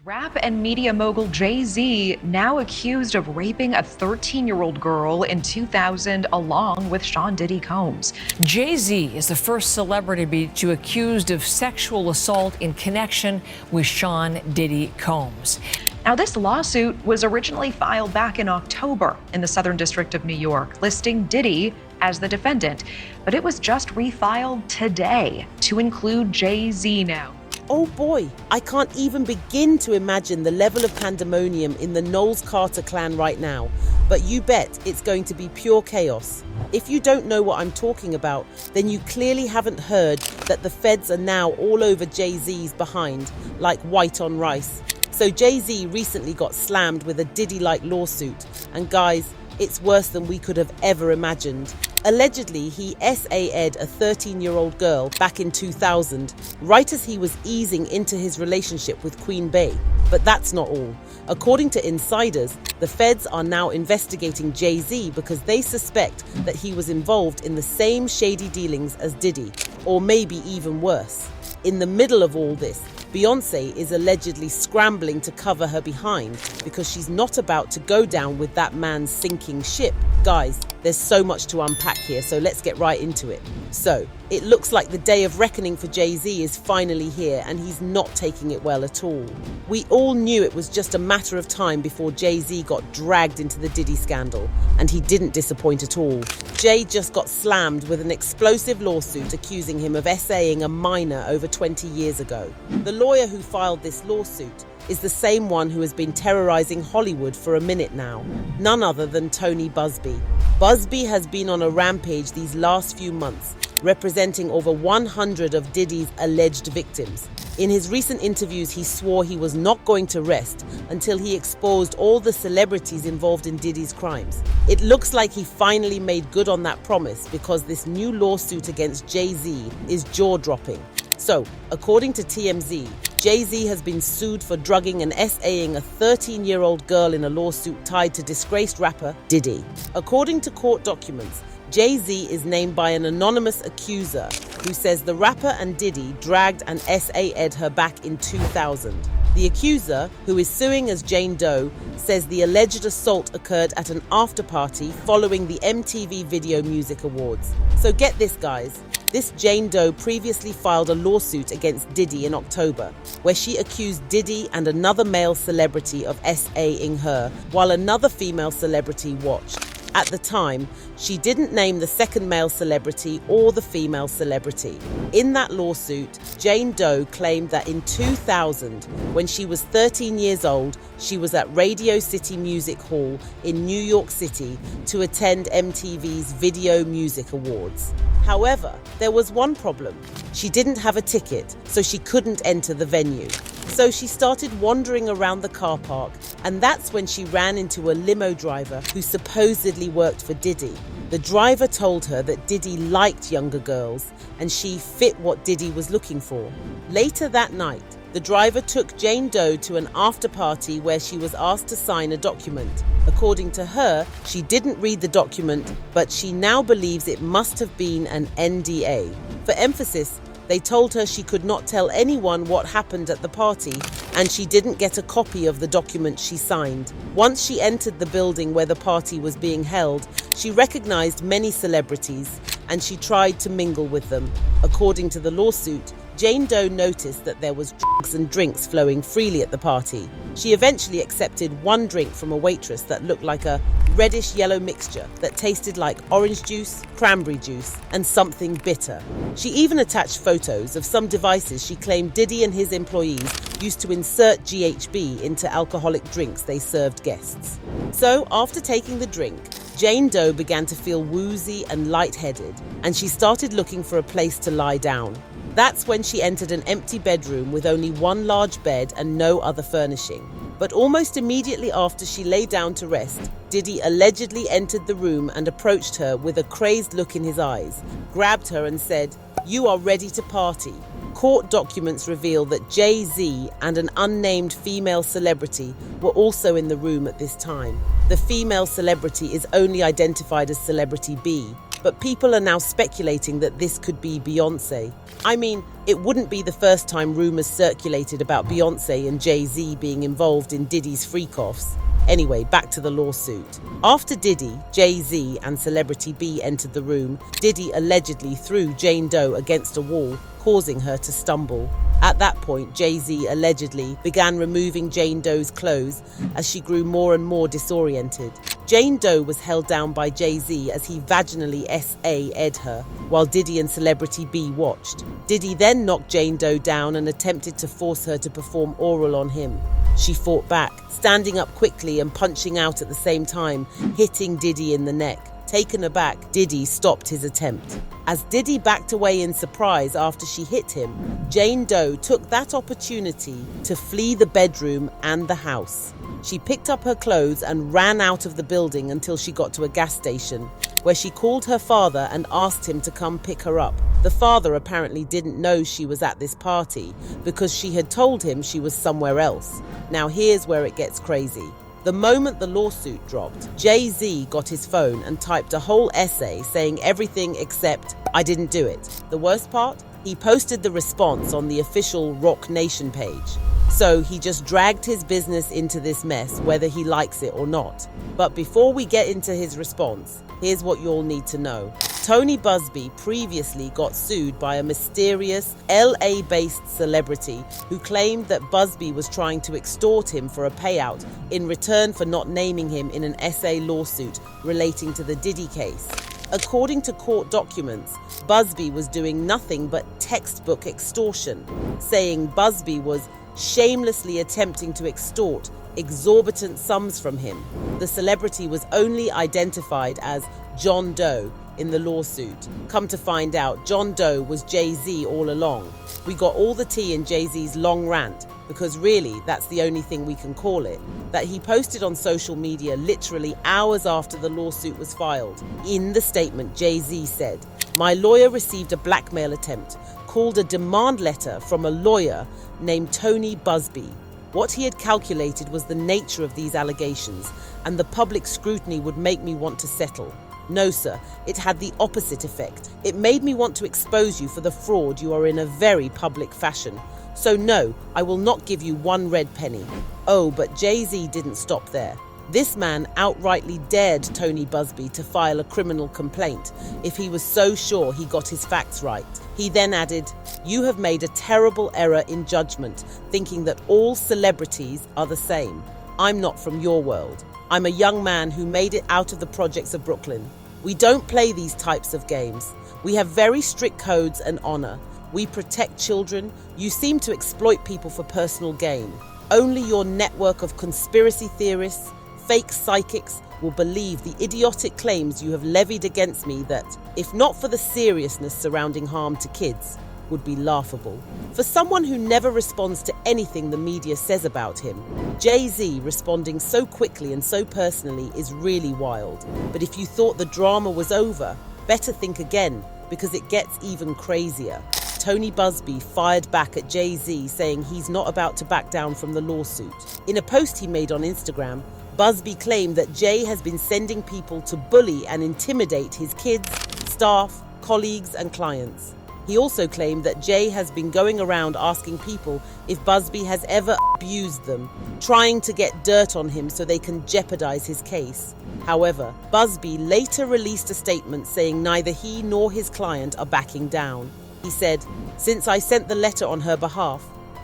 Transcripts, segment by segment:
Rap and media mogul Jay-Z now accused of raping a 13-year-old girl in 2000 along with Sean Diddy Combs. Jay-Z is the first celebrity to be accused of sexual assault in connection with Sean Diddy Combs. Now, this lawsuit was originally filed back in October in the Southern District of New York, listing Diddy as the defendant, but it was just refiled today to include Jay-Z now. Oh boy, I can't even begin to imagine the level of pandemonium in the Knowles-Carter clan right now, but you bet it's going to be pure chaos. If you don't know what I'm talking about, then you clearly haven't heard that the feds are now all over Jay-Z's behind, like white on rice. So Jay-Z recently got slammed with a Diddy-like lawsuit, and guys, it's worse than we could have ever imagined. Allegedly, he S.A.ed a 13-year-old girl back in 2000, right as he was easing into his relationship with Queen Bey. But that's not all. According to insiders, the feds are now investigating Jay-Z because they suspect that he was involved in the same shady dealings as Diddy, or maybe even worse. In the middle of all this, Beyonce is allegedly scrambling to cover her behind because she's not about to go down with that man's sinking ship. Guys, there's so much to unpack here, so let's get right into it. So, it looks like the day of reckoning for Jay-Z is finally here, and he's not taking it well at all. We all knew it was just a matter of time before Jay-Z got dragged into the Diddy scandal, and he didn't disappoint at all. Jay just got slammed with an explosive lawsuit accusing him of S.A.ing a minor over 20 years ago. The lawyer who filed this lawsuit is the same one who has been terrorizing Hollywood for a minute now, none other than Tony Busby. Busby has been on a rampage these last few months, representing over 100 of Diddy's alleged victims. In his recent interviews, he swore he was not going to rest until he exposed all the celebrities involved in Diddy's crimes. It looks like he finally made good on that promise because this new lawsuit against Jay-Z is jaw-dropping. So, according to TMZ, Jay-Z has been sued for drugging and S.A.ing a 13-year-old girl in a lawsuit tied to disgraced rapper Diddy. According to court documents, Jay-Z is named by an anonymous accuser who says the rapper and Diddy dragged and S.A.ed her back in 2000. The accuser, who is suing as Jane Doe, says the alleged assault occurred at an after-party following the MTV Video Music Awards. So get this, guys. This Jane Doe previously filed a lawsuit against Diddy in October, where she accused Diddy and another male celebrity of S.A.ing her, while another female celebrity watched. At the time, she didn't name the second male celebrity or the female celebrity. In that lawsuit, Jane Doe claimed that in 2000, when she was 13 years old, she was at Radio City Music Hall in New York City to attend MTV's Video Music Awards. However, there was one problem. She didn't have a ticket, so she couldn't enter the venue. So she started wandering around the car park, and that's when she ran into a limo driver who supposedly worked for Diddy. The driver told her that Diddy liked younger girls, and she fit what Diddy was looking for. Later that night, the driver took Jane Doe to an after-party where she was asked to sign a document. According to her, she didn't read the document, but she now believes it must have been an NDA. For emphasis, they told her she could not tell anyone what happened at the party, and she didn't get a copy of the document she signed. Once she entered the building where the party was being held, she recognized many celebrities, and she tried to mingle with them. According to the lawsuit, Jane Doe noticed that there was drugs and drinks flowing freely at the party. She eventually accepted one drink from a waitress that looked like a reddish-yellow mixture that tasted like orange juice, cranberry juice, and something bitter. She even attached photos of some devices she claimed Diddy and his employees used to insert GHB into alcoholic drinks they served guests. So, after taking the drink, Jane Doe began to feel woozy and lightheaded, and she started looking for a place to lie down. That's when she entered an empty bedroom with only one large bed and no other furnishing. But almost immediately after she lay down to rest, Diddy allegedly entered the room and approached her with a crazed look in his eyes, grabbed her and said, "You are ready to party." Court documents reveal that Jay-Z and an unnamed female celebrity were also in the room at this time. The female celebrity is only identified as Celebrity B. but people are now speculating that this could be Beyonce. I mean, it wouldn't be the first time rumors circulated about Beyonce and Jay-Z being involved in Diddy's freak-offs. Anyway, back to the lawsuit. After Diddy, Jay-Z and Celebrity B entered the room, Diddy allegedly threw Jane Doe against a wall, causing her to stumble. At that point, Jay-Z allegedly began removing Jane Doe's clothes as she grew more and more disoriented. Jane Doe was held down by Jay-Z as he vaginally S.A.ed her, while Diddy and Celebrity B watched. Diddy then knocked Jane Doe down and attempted to force her to perform oral on him. She fought back, standing up quickly and punching out at the same time, hitting Diddy in the neck. Taken aback, Diddy stopped his attempt. As Diddy backed away in surprise after she hit him, Jane Doe took that opportunity to flee the bedroom and the house. She picked up her clothes and ran out of the building until she got to a gas station, where she called her father and asked him to come pick her up. The father apparently didn't know she was at this party because she had told him she was somewhere else. Now here's where it gets crazy. The moment the lawsuit dropped, Jay-Z got his phone and typed a whole essay saying everything except, "I didn't do it." The worst part? He posted the response on the official Rock Nation page. So he just dragged his business into this mess, whether he likes it or not. But before we get into his response, here's what you all need to know. Tony Busby previously got sued by a mysterious LA-based celebrity who claimed that Busby was trying to extort him for a payout in return for not naming him in an S.A.ed lawsuit relating to the Diddy case. According to court documents, Busby was doing nothing but textbook extortion, saying Busby was shamelessly attempting to extort exorbitant sums from him. The celebrity was only identified as John Doe in the lawsuit. Come to find out, John Doe was Jay-Z all along. We got all the tea in Jay-Z's long rant, because really that's the only thing we can call it, that he posted on social media literally hours after the lawsuit was filed. In the statement, Jay-Z said, "My lawyer received a blackmail attempt, called a demand letter from a lawyer named Tony Busby. What he had calculated was the nature of these allegations, and the public scrutiny would make me want to settle. No, sir, it had the opposite effect. It made me want to expose you for the fraud you are in a very public fashion. So no, I will not give you one red penny." Oh, but Jay-Z didn't stop there. This man outrightly dared Tony Busby to file a criminal complaint if he was so sure he got his facts right. He then added, "You have made a terrible error in judgment, thinking that all celebrities are the same. I'm not from your world. I'm a young man who made it out of the projects of Brooklyn. We don't play these types of games. We have very strict codes and honor. We protect children. You seem to exploit people for personal gain. Only your network of conspiracy theorists, fake psychics, will believe the idiotic claims you have levied against me that, if not for the seriousness surrounding harm to kids, would be laughable." For someone who never responds to anything the media says about him, Jay-Z responding so quickly and so personally is really wild. But if you thought the drama was over, better think again, because it gets even crazier. Tony Busby fired back at Jay-Z, saying he's not about to back down from the lawsuit. In a post he made on Instagram, Busby claimed that Jay has been sending people to bully and intimidate his kids, staff, colleagues, and clients. He also claimed that Jay has been going around asking people if Busby has ever abused them, trying to get dirt on him so they can jeopardize his case. However, Busby later released a statement saying neither he nor his client are backing down. He said, "Since I sent the letter on her behalf,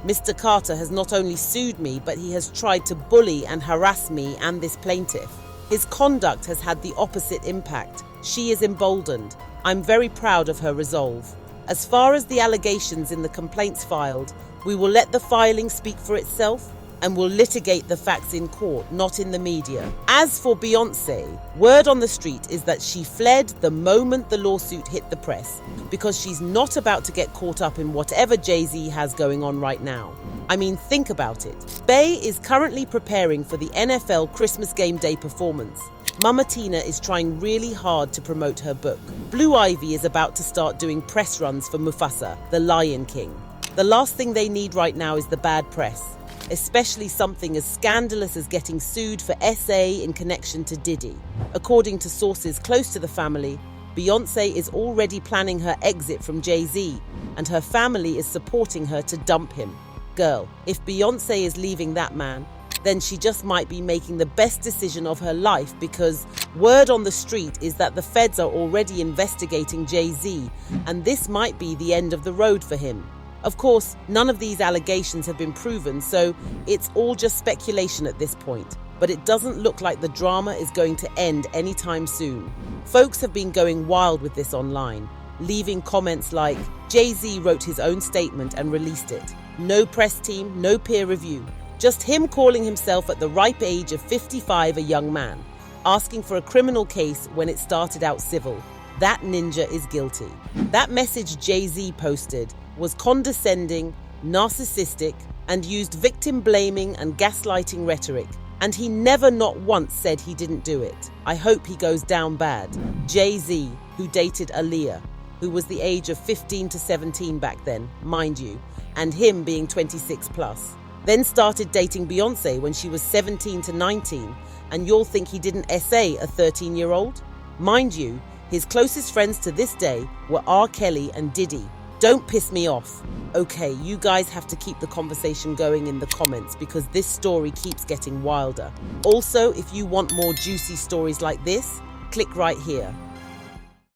Mr. Carter has not only sued me, but he has tried to bully and harass me and this plaintiff. His conduct has had the opposite impact. She is emboldened. I'm very proud of her resolve. As far as the allegations in the complaints filed, we will let the filing speak for itself and will litigate the facts in court, not in the media." As for Beyonce, word on the street is that she fled the moment the lawsuit hit the press because she's not about to get caught up in whatever Jay-Z has going on right now. I mean, think about it. Bey is currently preparing for the NFL Christmas Game Day performance. Mama Tina is trying really hard to promote her book. Blue Ivy is about to start doing press runs for Mufasa, the Lion King. The last thing they need right now is the bad press, especially something as scandalous as getting sued for S.A.ed in connection to Diddy. According to sources close to the family, Beyonce is already planning her exit from Jay-Z, and her family is supporting her to dump him. Girl, if Beyonce is leaving that man, then she just might be making the best decision of her life, because word on the street is that the feds are already investigating Jay-Z, and this might be the end of the road for him. Of course, none of these allegations have been proven, so it's all just speculation at this point. But it doesn't look like the drama is going to end anytime soon. Folks have been going wild with this online, leaving comments like, Jay-Z wrote his own statement and released it. No press team, no peer review. Just him calling himself at the ripe age of 55 a young man, asking for a criminal case when it started out civil. That ninja is guilty. That message Jay-Z posted was condescending, narcissistic, and used victim-blaming and gaslighting rhetoric. And he never not once said he didn't do it. I hope he goes down bad. Jay-Z, who dated Aaliyah, who was the age of 15 to 17 back then, mind you, and him being 26 plus. Then started dating Beyonce when she was 17 to 19, and you'll think he didn't S.A. a 13-year-old? Mind you, his closest friends to this day were R. Kelly and Diddy. Don't piss me off. Okay, you guys have to keep the conversation going in the comments, because this story keeps getting wilder. Also, if you want more juicy stories like this, click right here.